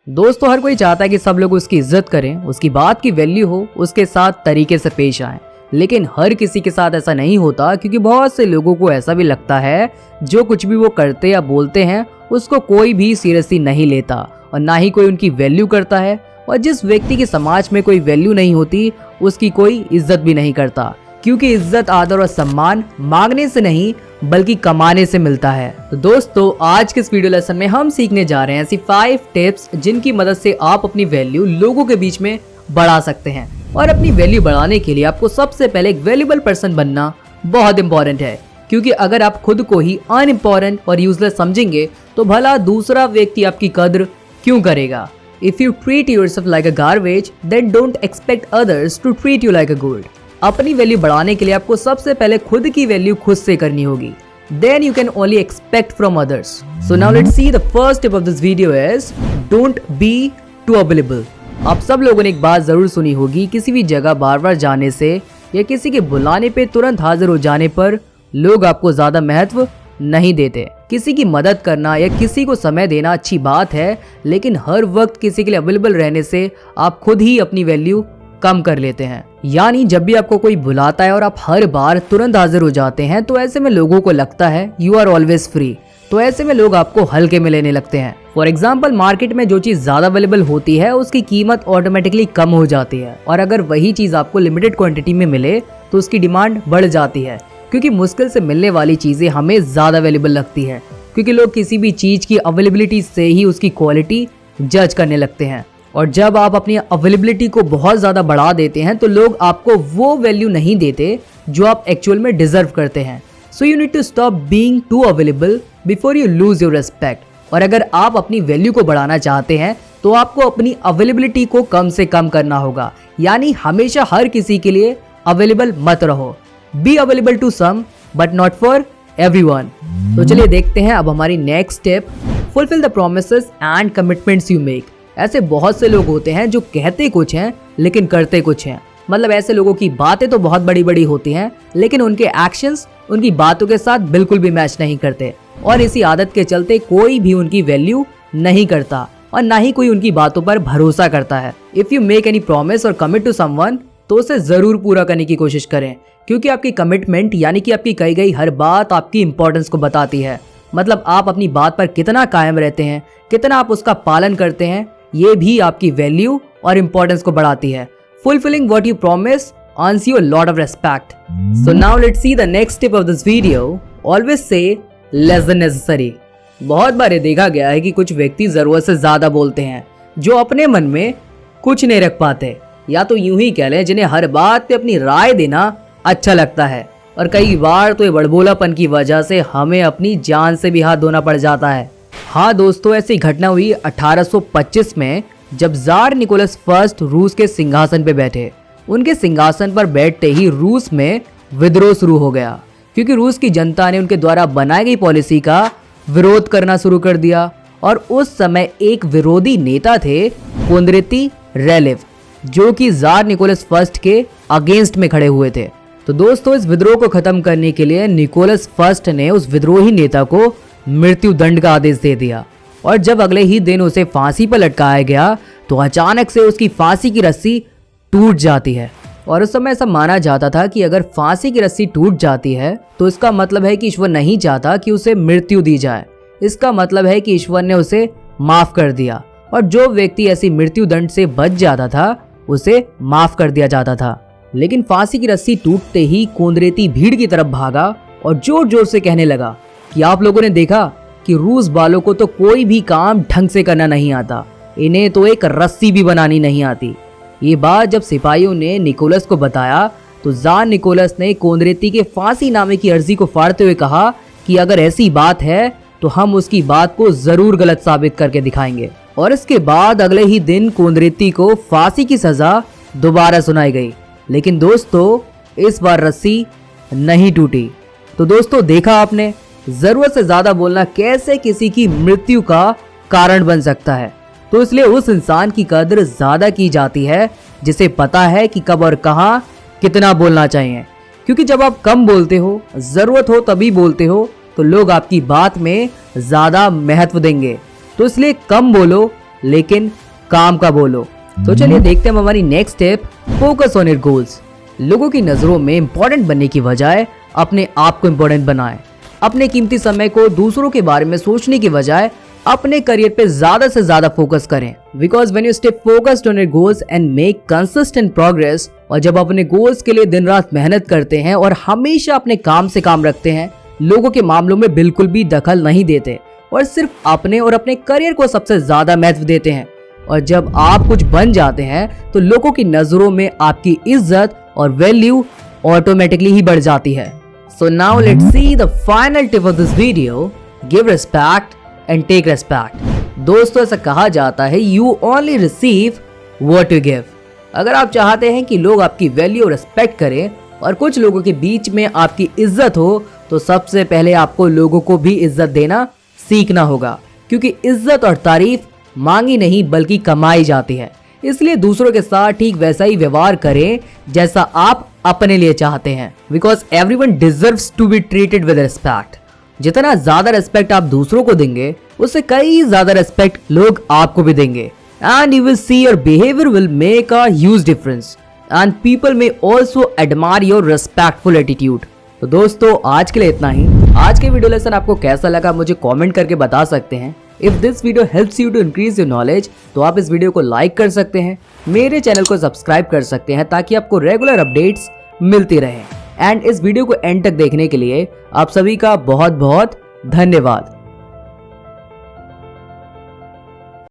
दोस्तों हर कोई चाहता है कि सब लोग उसकी इज्जत करें, उसकी बात की वैल्यू हो, उसके साथ तरीके से पेश आएं। लेकिन हर किसी के साथ ऐसा नहीं होता, क्योंकि बहुत से लोगों को ऐसा भी लगता है जो कुछ भी वो करते या बोलते हैं उसको कोई भी सीरियसली नहीं लेता और ना ही कोई उनकी वैल्यू करता है। और जिस व्यक्ति की समाज में कोई वैल्यू नहीं होती उसकी कोई इज्जत भी नहीं करता, क्योंकि इज्जत, आदर और सम्मान मांगने से नहीं बल्कि कमाने से मिलता है। तो दोस्तों आज के इस वीडियो लेसन में हम सीखने जा रहे हैं ऐसी 5 टिप्स जिनकी मदद से आप अपनी वैल्यू लोगों के बीच में बढ़ा सकते हैं। और अपनी वैल्यू बढ़ाने के लिए आपको सबसे पहले एक वैल्यूएबल पर्सन बनना बहुत इंपॉर्टेंट है, क्योंकि अगर आप खुद को ही अनइम्पॉर्टेंट और यूजलेस समझेंगे तो भला दूसरा व्यक्ति आपकी कद्र क्यों करेगा। If you treat yourself like a garbage, then don't expect others to treat you like a gold. अपनी वैल्यू बढ़ाने के लिए आपको सबसे पहले खुद की वैल्यू खुद से करनी होगी। Then you can only expect from others. So now let's see the first tip of this video is don't be too available. आप सब लोगों ने एक बात जरूर सुनी होगी, किसी भी जगह बार बार जाने से या किसी के बुलाने पे तुरंत हाजिर हो जाने पर लोग आपको ज्यादा महत्व नहीं देते। किसी की मदद करना या किसी को समय देना अच्छी बात है, लेकिन हर वक्त किसी के लिए अवेलेबल रहने से आप खुद ही अपनी वैल्यू कम कर लेते हैं। यानी जब भी आपको कोई बुलाता है और आप हर बार तुरंत हाजिर हो जाते हैं तो ऐसे में लोगों को लगता है यू आर ऑलवेज फ्री, तो ऐसे में लोग आपको हल्के में लेने लगते हैं। फॉर एग्जाम्पल मार्केट में जो चीज ज्यादा अवेलेबल होती है उसकी कीमत ऑटोमेटिकली कम हो जाती है, और अगर वही चीज आपको लिमिटेड क्वांटिटी में मिले तो उसकी डिमांड बढ़ जाती है, क्योंकि मुश्किल से मिलने वाली चीजें हमें ज्यादा अवेलेबल लगती है, क्योंकि लोग किसी भी चीज की अवेलेबिलिटी से ही उसकी क्वालिटी जज करने लगते हैं। और जब आप अपनी अवेलेबिलिटी को बहुत ज्यादा बढ़ा देते हैं तो लोग आपको वो वैल्यू नहीं देते जो आप एक्चुअल में डिजर्व करते हैं। So you need to stop being too available before you lose your respect. और अगर आप अपनी वैल्यू को बढ़ाना चाहते हैं तो आपको अपनी अवेलेबिलिटी को कम से कम करना होगा, यानी हमेशा हर किसी के लिए अवेलेबल मत रहो। Be available to some but not for everyone. तो चलिए देखते हैं अब हमारी next step, fulfil the promises and commitments you make. ऐसे बहुत से लोग होते हैं जो कहते कुछ हैं लेकिन करते कुछ हैं। मतलब ऐसे लोगों की बातें तो बहुत बड़ी बड़ी होती हैं, लेकिन उनके एक्शंस उनकी बातों के साथ बिल्कुल भी मैच नहीं करते, और इसी आदत के चलते कोई भी उनकी वैल्यू नहीं करता और ना ही कोई उनकी बातों पर भरोसा करता है। If you make any promise और कमिट टू समवन तो उसे जरूर पूरा करने की कोशिश करें, क्योंकि आपकी कमिटमेंट यानी कि आपकी कही गई हर बात आपकी इंपॉर्टेंस को बताती है। मतलब आप अपनी बात पर कितना कायम रहते हैं, कितना आप उसका पालन करते हैं, ये भी आपकी वैल्यू और इंपॉर्टेंस को बढ़ाती है। Fulfilling what you promise earns you a lot of respect. So now let's see the next tip of this video, always say less than necessary. बहुत बार ये देखा गया है कि कुछ व्यक्ति जरूरत से ज्यादा बोलते हैं, जो अपने मन में कुछ नहीं रख पाते, या तो यूं ही कह लें जिन्हें हर बात पे अपनी राय देना अच्छा लगता है। और कई बार तो ये बड़बोलापन की वजह से हमें अपनी जान से भी हाथ धोना पड़ जाता है। हाँ दोस्तों, ऐसी घटना हुई 1825 में, जब जार निकोलस फर्स्ट रूस के सिंहासन पे बैठे। उनके सिंहासन पर बैठते ही रूस में विद्रोह शुरू हो गया, क्योंकि रूस की जनता ने उनके द्वारा बनाई गई पॉलिसी का विरोध करना शुरू कर दिया। और उस समय एक विरोधी नेता थे कोंद्रेती रेलेव, जो कि जार निकोलस फर्स्ट के अगेंस्ट में खड़े हुए थे। तो दोस्तों इस विद्रोह को खत्म करने के लिए निकोलस फर्स्ट ने उस विद्रोही नेता को मृत्यु दंड का आदेश दे दिया, और जब अगले ही दिन उसे फांसी पर लटकाया गया तो अचानक से उसकी फांसी की रस्सी टूट जाती है। और उस समय ऐसा माना जाता था कि अगर फांसी की रस्सी टूट जाती है तो इसका मतलब है कि ईश्वर नहीं चाहता कि उसे मृत्यु दी जाए। इसका मतलब है कि ईश्वर ने उसे माफ कर दिया, और जो व्यक्ति ऐसी मृत्यु दंड से बच जाता था उसे माफ कर दिया जाता था। लेकिन फांसी की रस्सी टूटते ही कोंद्रेती भीड़ की तरफ भागा और जोर जोर से कहने लगा कि आप लोगों ने देखा कि रूस वालों को तो कोई भी काम ढंग से करना नहीं आता, इन्हें तो एक रस्सी भी बनानी नहीं आती। ये बात जब सिपाहियों ने निकोलस को बताया तो जार निकोलस ने कोंद्रेती के फांसी नामे की अर्जी को फाड़ते हुए कहा कि अगर ऐसी बात है तो हम उसकी बात को जरूर गलत साबित करके दिखाएंगे। और इसके बाद अगले ही दिन कोंद्रेती को फांसी की सजा दोबारा सुनाई गई, लेकिन दोस्तों इस बार रस्सी नहीं टूटी। तो दोस्तों देखा आपने, जरूरत से ज्यादा बोलना कैसे किसी की मृत्यु का कारण बन सकता है। तो इसलिए उस इंसान की कद्र ज्यादा की जाती है जिसे पता है कि कब और कहां कितना बोलना चाहिए, क्योंकि जब आप कम बोलते हो, जरूरत हो तभी बोलते हो, तो लोग आपकी बात में ज्यादा महत्व देंगे। तो इसलिए कम बोलो लेकिन काम का बोलो। तो चलिए देखते हैं हमारी next step, focus on your goals. लोगों की नजरों में इंपॉर्टेंट बनने की बजाय अपने आप को इंपॉर्टेंट बनाएं। अपने कीमती समय को दूसरों के बारे में सोचने की बजाय अपने करियर पे ज्यादा से ज्यादा फोकस करें। Because when you stay focused on your goals and make consistent progress, और जब अपने गोल्स के लिए दिन रात मेहनत करते हैं और हमेशा अपने काम से काम रखते हैं, लोगों के मामलों में बिल्कुल भी दखल नहीं देते और सिर्फ अपने और अपने करियर को सबसे ज्यादा महत्व देते हैं, और जब आप कुछ बन जाते हैं तो लोगों की नजरों में आपकी इज्जत और वैल्यू ऑटोमेटिकली ही बढ़ जाती है। So now let's see the final tip of this video. Give respect and take respect. दोस्तों, ऐसा कहा जाता है you only receive what you give. अगर आप चाहते हैं कि लोग आपकी वैल्यू और रिस्पेक्ट करें और कुछ लोगों के बीच में आपकी इज्जत हो, तो सबसे पहले आपको लोगों को भी इज्जत देना सीखना होगा, क्योंकि इज्जत और तारीफ मांगी नहीं बल्कि कमाई जाती है। इसलिए दूसरों के साथ ठीक वैसा ही व्यवहार करें जैसा आप अपने लिए चाहते हैं। Because everyone deserves to be treated with respect. जितना ज्यादा रिस्पेक्ट आप दूसरों को देंगे, उससे कई ज्यादा रिस्पेक्ट लोग आपको भी देंगे, and you will see your behaviour will make a huge difference and people may also admire your respectful attitude. तो दोस्तों, आज के लिए इतना ही। आज के वीडियो लेसन आपको कैसा लगा मुझे कमेंट करके बता सकते हैं। If this video helps you to increase your knowledge, तो आप इस वीडियो को लाइक कर सकते हैं, मेरे चैनल को सब्सक्राइब कर सकते हैं ताकि आपको रेगुलर अपडेट्स मिलती रहें। एंड इस वीडियो को एंड तक देखने के लिए आप सभी का बहुत बहुत धन्यवाद।